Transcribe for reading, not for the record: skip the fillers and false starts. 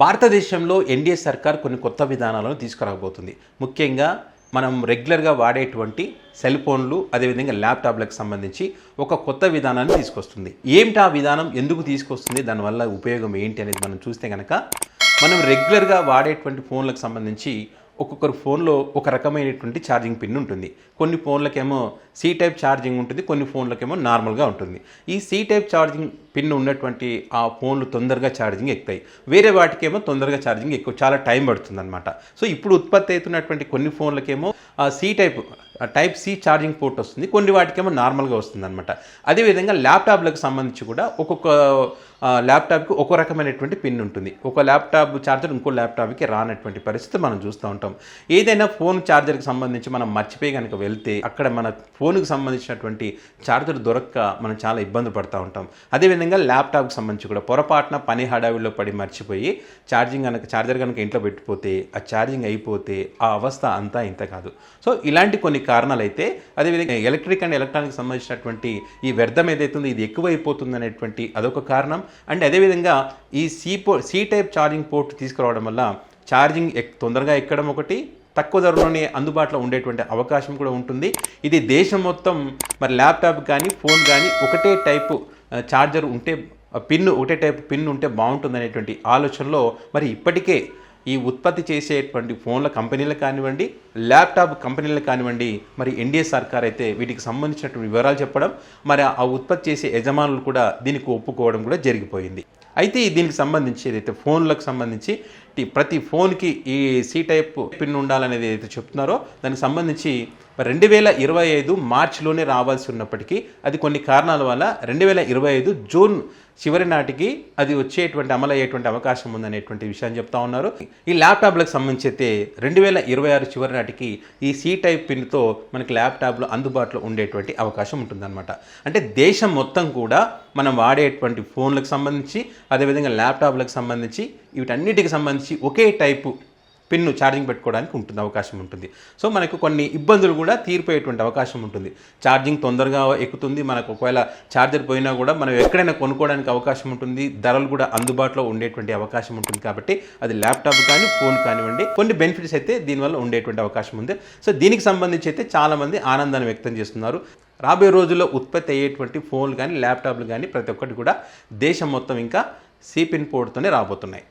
భారతదేశంలో ఎన్డీఏ సర్కార్ కొన్ని కొత్త విధానాలను తీసుకురాబోతుంది. ముఖ్యంగా మనం రెగ్యులర్గా వాడేటువంటి సెల్ ఫోన్లు అదేవిధంగా ల్యాప్టాప్లకు సంబంధించి ఒక కొత్త విధానాన్ని తీసుకొస్తుంది. ఏమిటి ఆ విధానం, ఎందుకు తీసుకొస్తుంది, దానివల్ల ఉపయోగం ఏంటి అనేది మనం చూస్తే కనుక, మనం రెగ్యులర్గా వాడేటువంటి ఫోన్లకు సంబంధించి ఒక్కొక్కరు ఫోన్లో ఒక రకమైనటువంటి ఛార్జింగ్ పిన్ ఉంటుంది. కొన్ని ఫోన్లకేమో సి టైప్ ఛార్జింగ్ ఉంటుంది, కొన్ని ఫోన్లకేమో నార్మల్గా ఉంటుంది. ఈ సి టైప్ ఛార్జింగ్ పిన్ ఉన్నటువంటి ఆ ఫోన్లు తొందరగా ఛార్జింగ్ ఎక్కుతాయి, వేరే వాటికేమో తొందరగా ఛార్జింగ్ ఎక్కువ, చాలా టైం పడుతుంది అనమాట. సో ఇప్పుడు ఉత్పత్తి అవుతున్నటువంటి కొన్ని ఫోన్లకేమో C type C charging port వస్తుంది, కొన్ని వాటికేమో నార్మల్గా వస్తుంది అనమాట. అదేవిధంగా ల్యాప్టాప్లకు సంబంధించి కూడా ఒక్కొక్క ల్యాప్టాప్కి ఒక రకమైనటువంటి పిన్ ఉంటుంది. ఒక ల్యాప్టాప్ ఛార్జర్ ఇంకో ల్యాప్టాప్కి రానటువంటి పరిస్థితి మనం చూస్తూ ఉంటాం. ఏదైనా ఫోన్ ఛార్జర్కి సంబంధించి మనం మర్చిపోయి కనుక వెళ్తే అక్కడ మన ఫోన్కి సంబంధించినటువంటి ఛార్జర్ దొరక్క మనం చాలా ఇబ్బంది పడుతూ ఉంటాం. అదేవిధంగా ల్యాప్టాప్కి సంబంధించి కూడా పొరపాటున పని హడావిడిలో పడి మర్చిపోయి ఛార్జర్ కనుక ఇంట్లో పెట్టిపోతే ఆ ఛార్జింగ్ అయిపోతే ఆ అవస్థ అంతా ఇంత కాదు. సో ఇలాంటి కొన్ని కారణాలు అయితే, అదేవిధంగా ఎలక్ట్రిక్ అండ్ ఎలక్ట్రానిక్ సంబంధించినటువంటి ఈ వ్యర్థం ఏదైతుందో ఇది ఎక్కువైపోతుంది అనేటువంటి అదొక కారణం. అండ్ అదేవిధంగా ఈ సి టైప్ ఛార్జింగ్ పోర్ట్ తీసుకురావడం వల్ల ఛార్జింగ్ తొందరగా ఎక్కడం ఒకటి, తక్కువ ధరలోనే అందుబాటులో ఉండేటువంటి అవకాశం కూడా ఉంటుంది. ఇది దేశం మొత్తం మరి ల్యాప్టాప్ కానీ ఫోన్ కానీ ఒకటే టైపు ఛార్జర్ ఉంటే ఒకటే టైపు పిన్ ఉంటే బాగుంటుంది అనేటువంటి ఆలోచనలో మరి ఇప్పటికే ఈ ఉత్పత్తి చేసేటువంటి ఫోన్ల కంపెనీలకు కానివ్వండి, ల్యాప్టాప్ కంపెనీలకు కానివ్వండి, మరి ఎన్డీఏ సర్కార్ అయితే వీటికి సంబంధించినటువంటి వివరాలు చెప్పడం, మరి ఆ ఉత్పత్తి చేసే యజమానులు కూడా దీనికి ఒప్పుకోవడం కూడా జరిగిపోయింది. అయితే దీనికి సంబంధించి ఏదైతే ఫోన్లకు సంబంధించి ప్రతి ఫోన్కి ఈ సి టైప్ పిన్ ఉండాలనేది ఏదైతే చెప్తున్నారో దానికి సంబంధించి 2025 మార్చిలోనే రావాల్సి ఉన్నప్పటికీ అది కొన్ని కారణాల వల్ల 2025 జూన్ చివరి నాటికి అది అమలయ్యేటువంటి అవకాశం ఉందనేటువంటి విషయాన్ని చెప్తా ఉన్నారు. ఈ ల్యాప్టాప్లకు సంబంధించి అయితే 2026 చివరి నాటికి ఈ సి టైప్ పిన్తో మనకి ల్యాప్టాప్లో అందుబాటులో ఉండేటువంటి అవకాశం ఉంటుందన్నమాట. అంటే దేశం మొత్తం కూడా మనం వాడేటువంటి ఫోన్లకు సంబంధించి అదేవిధంగా ల్యాప్టాప్లకు సంబంధించి వీటన్నిటికి సంబంధించి ఒకే టైపు పిన్ను ఛార్జింగ్ పెట్టుకోవడానికి అవకాశం ఉంటుంది. సో మనకు కొన్ని ఇబ్బందులు కూడా తీరిపోయేటువంటి అవకాశం ఉంటుంది. ఛార్జింగ్ తొందరగా ఎక్కుతుంది, మనకు ఒకవేళ ఛార్జర్ పోయినా కూడా మనం ఎక్కడైనా కొనుక్కోవడానికి అవకాశం ఉంటుంది, ధరలు కూడా అందుబాటులో ఉండేటువంటి అవకాశం ఉంటుంది. కాబట్టి అది ల్యాప్టాప్ కానీ ఫోన్ కానివ్వండి, కొన్ని బెనిఫిట్స్ అయితే దీనివల్ల ఉండేటువంటి అవకాశం ఉంది. సో దీనికి సంబంధించి అయితే చాలామంది ఆనందాన్ని వ్యక్తం చేస్తున్నారు. రాబోయే రోజుల్లో ఉత్పత్తి అయ్యేటువంటి ఫోన్లు కానీ ల్యాప్టాప్లు కానీ ప్రతి ఒక్కటి కూడా దేశం మొత్తం ఇంకా సి పిన్ పోర్ట్తోనే రాబోతున్నాయి.